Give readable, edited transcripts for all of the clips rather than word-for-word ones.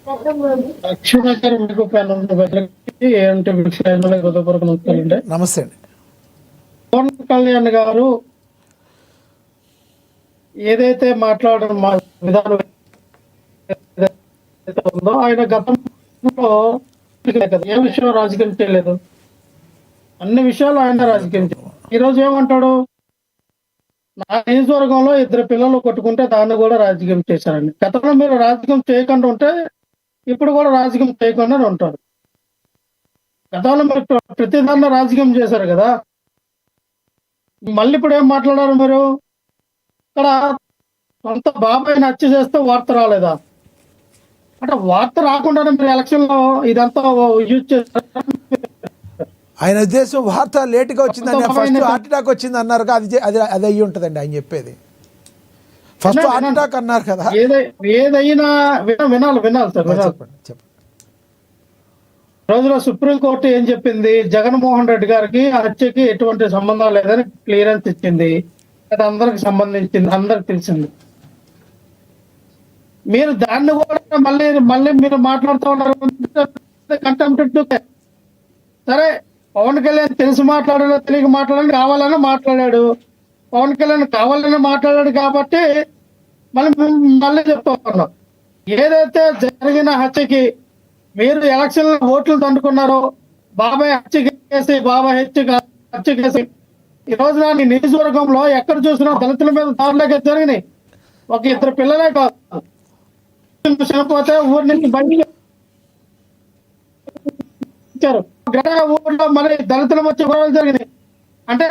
అక్షరాకర్ మీకు ఏంటి హృదయపూర్వక నమస్కారం. నమస్తే అండి. పవన్ కళ్యాణ్ గారు ఏదైతే మాట్లాడడం మా విధానం ఏదైతే ఉందో, ఆయన గతంలో ఏ విషయం రాజకీయం చేయలేదు, అన్ని విషయాలు ఆయన రాజకీయం చేయలేదు. ఈరోజు ఏమంటాడు, నా నియోజకవర్గంలో 2 పిల్లలు కొట్టుకుంటే దాన్ని కూడా రాజకీయం చేశారండి. గతంలో మీరు రాజకీయం చేయకుండా ఉంటే ఇప్పుడు కూడా రాజకీయం చేయకుండా ఉంటారు. గతంలో మీరు ప్రతిదాన్ని రాజకీయం చేశారు కదా, మళ్ళీ ఇప్పుడు ఏం మాట్లాడారు మీరు? ఇక్కడ సొంత బాబాయ్ని హత్య చేస్తే వార్త రాలేదా? అంటే వార్త రాకుండానే మీరు ఎలక్షన్ లో ఇదంతా యూజ్ చేస్తారు. ఆయన ఉద్దేశం వార్త లేటుగా వచ్చిందని, ఫస్ట్ హార్ట్ అటాక్ వచ్చింది అన్నారు కదా, అది అయ్యి ఉంటుందండి ఆయన చెప్పేది. ఫస్ట్ హార్ట్ అటాక్ అన్నారు కదా. ఏదైనా వినాలి సార్, చెప్పండి. రోజులో సుప్రీంకోర్టు ఏం చెప్పింది? జగన్మోహన్ రెడ్డి గారికి హత్యకి ఎటువంటి సంబంధం లేదని క్లియరెన్స్ ఇచ్చింది. అది అందరికి సంబంధించింది, అందరికి తెలిసింది. మీరు దాన్ని కూడా మళ్ళీ మీరు మాట్లాడుతూ ఉన్నారు. కంటెంప్ట్. సరే, పవన్ కళ్యాణ్ తెలిసి మాట్లాడాలో తెలియక మాట్లాడాలని కావాలని మాట్లాడాడు. పవన్ కళ్యాణ్ కావాలని మాట్లాడాడు కాబట్టి మళ్ళీ చెప్తా ఉన్నాం. ఏదైతే జరిగిన హత్యకి మీరు ఎలక్షన్ లో ఓట్లు దండుకున్నారో, బాబాయ్ హత్య కేసి ఈ రోజున నీ నియోజకవర్గంలో ఎక్కడ చూసినా దళితుల మీద దారులేక జరిగినాయి. ఒక 2 పిల్లలే కాదు, చనిపోతే ఊరి నుంచి బయట ఇచ్చారు. ఊర్లో మరి దళితుల మధ్య గొడవలు జరిగినాయి. అంటే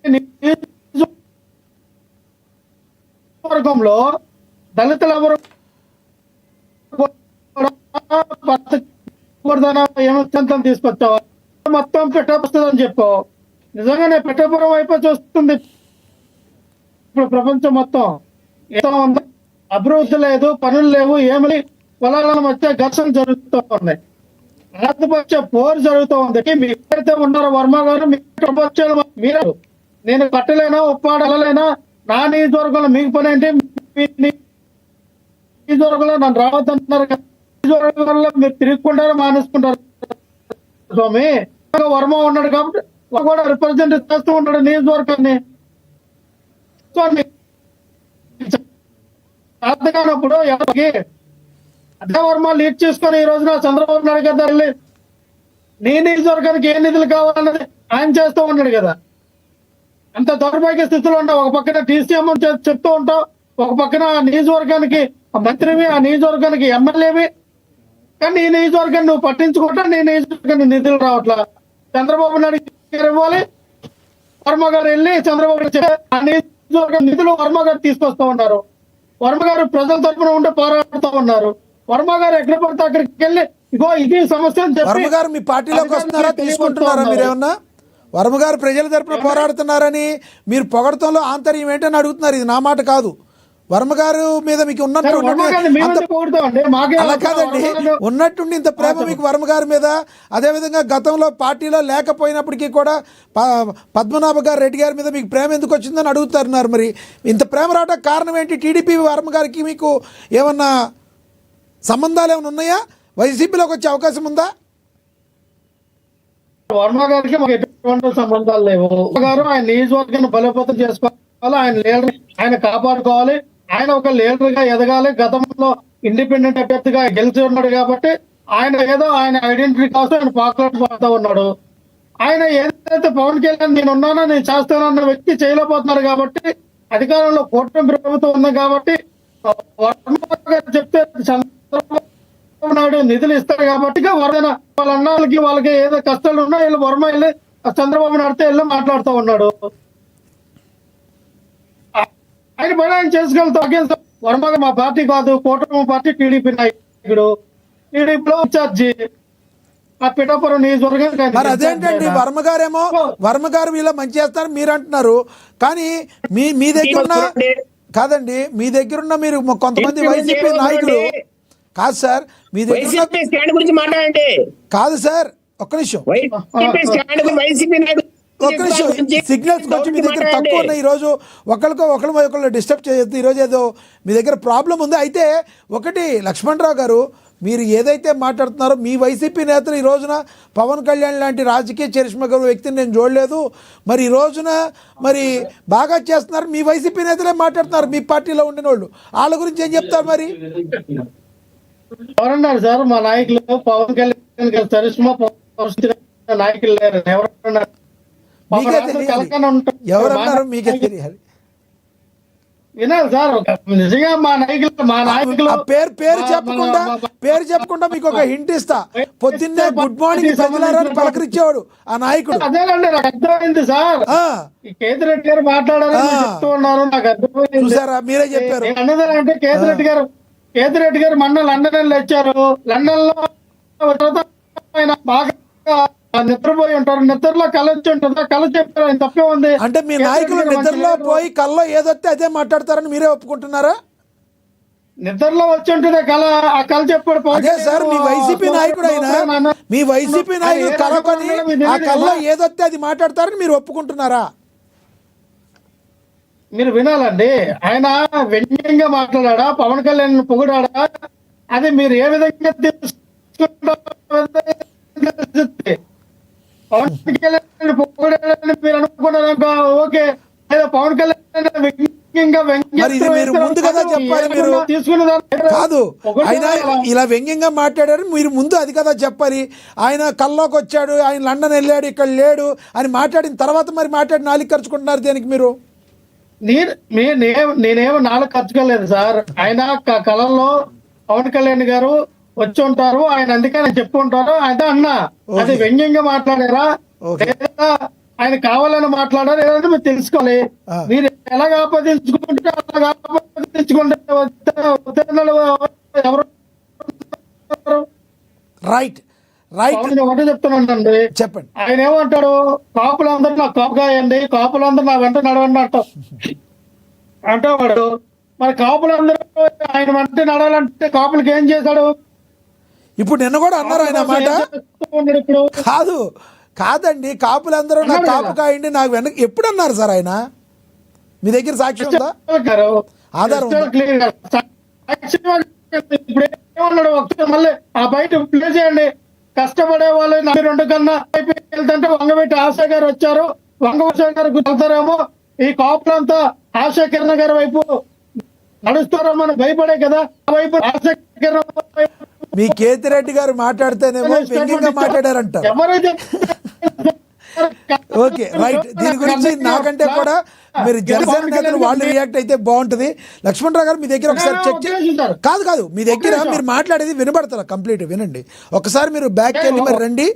నియోజకవర్గంలో దళితులు ఎవరు ఏమంతం తీసుకొచ్చావా? మొత్తం పెట్టబోస్తుందని చెప్పు. నిజంగానే పెట్టపురం వైపు చూస్తుంది ఇప్పుడు ప్రపంచం మొత్తం. అభివృద్ధి లేదు, పనులు లేవు, ఏమి పొలాల మధ్య ఘర్షణ జరుగుతూ ఉన్నాయి, ఆత్మపక్ష పోరు జరుగుతూ ఉంది. మీరు ఎక్కడైతే ఉన్నారో వర్మ గారు, మీరు నేను కట్టలేనా, ఉప్పాడలేనా, నా నియోజకవర్గంలో మీకు పని ఏంటి? నియోజకవర్గంలో నన్ను రావద్దంటున్నారు కదా, నియోజకవర్గంలో మీరు తిరుగుకుంటారో మానేసుకుంటారు. స్వామి వర్మ ఉన్నాడు కాబట్టి కూడా రిప్రజెంట్ చేస్తూ ఉంటాడు నియోజకవర్గాన్ని. కానప్పుడు ఎవరికి అదే వర్మ లీడ్ చేసుకొని ఈ రోజున చంద్రబాబు నాయుడు గారు వెళ్ళి నీ నియోజకవర్గానికి ఏ నిధులు కావాలన్నది ఆయన చేస్తూ ఉన్నాడు కదా. అంత దౌర్భాగ్య స్థితిలో ఉంటావు. ఒక పక్కన టీసీఎం చెప్తూ ఉంటావు, ఒక పక్కన నియోజకవర్గానికి మంత్రివి, ఆ నియోజకవర్గానికి ఎమ్మెల్యేవి. కానీ నీ నియోజకవర్గాన్ని నువ్వు పట్టించుకుంటా, నీ నియోజకవర్గానికి నిధులు రావట్లా. చంద్రబాబు నాయుడు ఇవ్వాలి, వర్మ గారు వెళ్ళి చంద్రబాబు ఆ నియోజకవర్గ నిధులు వర్మ గారు తీసుకొస్తా ఉన్నారు. వర్మ గారు ప్రజల తరఫున ఉండి పోరాడుతూ ఉన్నారు. వర్మ గారు ఎక్కడ పడితే అక్కడికి వెళ్ళి ఇగో ఇది సమస్య అని చెప్పి వర్మ గారు మీ పార్టీలోకి వస్తున్నారా, తీసుకుంటున్నారా? మీరేమన్నా వర్మ గారు ప్రజల తరఫున పోరాడుతున్నారని మీరు పొగడతంలో ఆంతర్యం ఏంటని అడుగుతున్నారు. ఇది నా మాట కాదు. వర్మ గారు మీద మీకు ఉన్నట్టుండి అలా కాదండి, ఉన్నట్టుండి ఇంత ప్రేమ మీకు వర్మ గారి మీద. అదేవిధంగా గతంలో పార్టీలో లేకపోయినప్పటికీ కూడా పద్మనాభ గారు రెడ్డి గారి మీద మీకు ప్రేమ ఎందుకు వచ్చిందని అడుగుతున్నారు. మరి ఇంత ప్రేమ రావడానికి కారణం ఏంటి? టీడీపీ వర్మ గారికి మీకు ఏమన్నా సంబంధాలు ఏమైనా ఉన్నాయా? వైసీపీలోకి వచ్చే అవకాశం ఉందా? వర్మ గారికి మాకు ఎటువంటి సంబంధాలు లేవు. గారు ఆయన నియోజకవర్గాన్ని బలోపేతం చేసుకోవాలి, ఆయన లీడర్ ఆయన కాపాడుకోవాలి, ఆయన ఒక లీడర్ గా ఎదగాలి. గతంలో ఇండిపెండెంట్ అభ్యర్థిగా గెలిచి ఉన్నాడు కాబట్టి ఆయన ఏదో ఆయన ఐడెంటిటీ కోసం ఆయన పాకులాడుతూ ఉన్నాడు. ఆయన ఏదైతే పవన్ కళ్యాణ్ నేను ఉన్నానో నేను చేస్తానన్న వ్యక్తి చేయలేకపోతున్నారు కాబట్టి, అధికారంలో కూటమి ప్రభుత్వం ఉంది కాబట్టి వర్మ గారు చెప్తే చంద్రబాబు నాయుడు నిధులు ఇస్తాడు కాబట్టి వాళ్ళ అన్నాళ్ళకి వాళ్ళకి ఏదో కష్టాలు ఉన్నా వీళ్ళు వర్మ వెళ్ళి చంద్రబాబు నాయుడుతో వెళ్ళి మాట్లాడుతూ ఉన్నాడు. ఆయన పని ఆయన చేసుకెళ్తాం. వర్మ మా పార్టీ కాదు, కూటమి పార్టీ టీడీపీ నాయకుడు, టీడీపీలో ఇన్ఛార్జి ఆ పిఠాపురం నియోజకవర్గం. మరి అదేంటండి, వర్మ గారేమో వర్మ గారు వీళ్ళ మంచి చేస్తారు మీరు అంటున్నారు, కానీ మీ దగ్గర ఉన్న కాదండి, మీ దగ్గర ఉన్న మీరు కొంతమంది వైసీపీ నాయకులు కాదు సార్, మీ దగ్గర కాదు సార్, ఒక్క నిమిషం సిగ్నల్స్ వచ్చి మీ దగ్గర తక్కువ ఉన్నాయి. ఈరోజు ఒకళ్ళు డిస్టర్బ్ చేయొద్దు. ఈరోజు ఏదో మీ దగ్గర ప్రాబ్లం ఉంది. అయితే ఒకటి లక్ష్మణరావు గారు, మీరు ఏదైతే మాట్లాడుతున్నారో మీ వైసీపీ నేతలు ఈ రోజున పవన్ కళ్యాణ్ లాంటి రాజకీయ చరిష్మా గల వ్యక్తిని నేను చూడలేదు, మరి ఈ రోజున మరి బాగా చేస్తున్నారు మీ వైసీపీ నేతలే మాట్లాడుతున్నారు, మీ పార్టీలో ఉండిన వాళ్ళు, వాళ్ళ గురించి ఏం చెప్తారు మరి? ఎవరన్నారు సార్ మా నాయకులు? పవన్ కళ్యాణ్ గారు చరిష్మా నాయకులు లేరు. ఎవరన్నారు? మీకే తెలియాలి, ఎవరన్నారు మీకే తెలియాలి. వినాలి సార్, నిజంగా మా నాయకులు ఆ పేరు చెప్పకుండా మీకు ఒక హింట్ ఇస్తా. పొద్దున్నే గుడ్ మార్నింగ్ ప్రజలారని పలకరించేవాడు ఆ నాయకుడు. అదేనండి, నాకు అర్థమైంది సార్. ఈ కేతిరెడ్డి గారు మాట్లాడారని చెప్తూ ఉన్నారు, నాకు అర్థమైంది. చూసారా, మీరే చెప్పారు. అన్నదంటే కేతిరెడ్డి గారు మొన్న లండన్ వచ్చారు. లండన్ లో ఆయన బాగా నిద్రపోయి ఉంటారు, నిద్రలో కళ వచ్చి ఉంటుందా? కళ చెప్పారు, ఆయన తప్పే ఉంది. అంటే మీ నాయకులు నిద్రలో పోయి కల్లో ఏదొస్తే అదే మాట్లాడతారని మీరే ఒప్పుకుంటున్నారా? నిద్రలో వచ్చి ఉంటుంది కళ, ఆ కళ చెప్పాడు. అదే సార్, మీ వైసీపీ నాయకుడు అయినా మీ వైసీపీ నాయకుడు కలకొని ఆ కల్లో ఏదొస్తే అది మాట్లాడతారని మీరు ఒప్పుకుంటున్నారా? మీరు వినాలండి, ఆయన వ్యంగ్యంగా మాట్లాడా, పవన్ కళ్యాణ్ పొగిడాడా, అది మీరు ఏ విధంగా తీసుకుంటారు? పవన్ కళ్యాణ్ పొగిడాడని మీరు అనుకున్నారనుకో ఓకే, పవన్ కళ్యాణ్ వ్యంగ్యంగా మరి ఇది మీరు ముందు కదా చెప్పాలి. మీరు కాదు, ఆయన ఇలా వ్యంగ్యంగా మాట్లాడారు, మీరు ముందు అది కదా చెప్పాలి. ఆయన కల్లోకి వచ్చాడు, ఆయన లండన్ వెళ్ళాడు, ఇక్కడ లేడు అని మాట్లాడిన తర్వాత మరి మాట్లాడి నాలుగు ఖర్చుకుంటున్నారు దేనికి మీరు? నేనేమో నాలుగు ఖర్చుకోలేదు సార్. ఆయన కళల్లో పవన్ కళ్యాణ్ గారు వచ్చి ఉంటారు, ఆయన అందుకని చెప్పుకుంటారు. అదే అన్నా, అది వ్యంగ్యంగా మాట్లాడారా లేదా ఆయన కావాలని మాట్లాడారా లేదంటే మీరు తెలుసుకోవాలి. మీరు ఎలాగ ఆపాదించుకుంటే అలాగ ఆపాదించుకుంటే ఎవరు రైట్ ఒకటే చెప్తున్నానండి, చెప్పండి. ఆయన ఏమంటాడు, కాపులందరూ నాకు కాపుగాయండి, కాపులందరూ నా వెంట నడవండి అంటాడు. మరి కాపులందరూ ఆయన వెంట నడాలంటే కాపులకి ఏం చేశాడు? ఇప్పుడు నిన్న కూడా అన్నారు ఆయన మాట. కాదండి, కాపులందరూ నాకు కాపు కాయండి నాకు వెనక ఎప్పుడు అన్నారు సార్ ఆయన? మీ దగ్గర సాక్ష్యం ఉందా, ఆధారం ఉందా? ఇప్పుడు ఏమన్నాడు ఒకసారి మళ్ళీ ఆ బయట ప్లే చేయండి. కష్టపడే వాళ్ళు 42 కన్నా వెళ్తుంటే వంగవీటి ఆశా గారు వచ్చారు, వంగవీటి గారు వెళ్తారేమో, ఈ కాపులంతా ఆశా కిరణ్ గారి వైపు నడుస్తారేమో అని భయపడే కదా, ఆ వైపు ఆశా కిరణ్ మీ కేతిరెడ్డి గారు మాట్లాడితేనేమో వ్యంగ్యంగా మాట్లాడారంట. ఓకే రైట్, దీని గురించి నాకంటే కూడా మీరు జనసేన నేతలు వాళ్ళు రియాక్ట్ అయితే బాగుంటుంది. లక్ష్మణరావు గారు మీ దగ్గర ఒకసారి చెక్ కాదు మీ దగ్గర మీరు మాట్లాడేది వినబడతారా? కంప్లీట్ వినండి ఒకసారి, మీరు బ్యాక్ వెళ్ళి మరి రండి.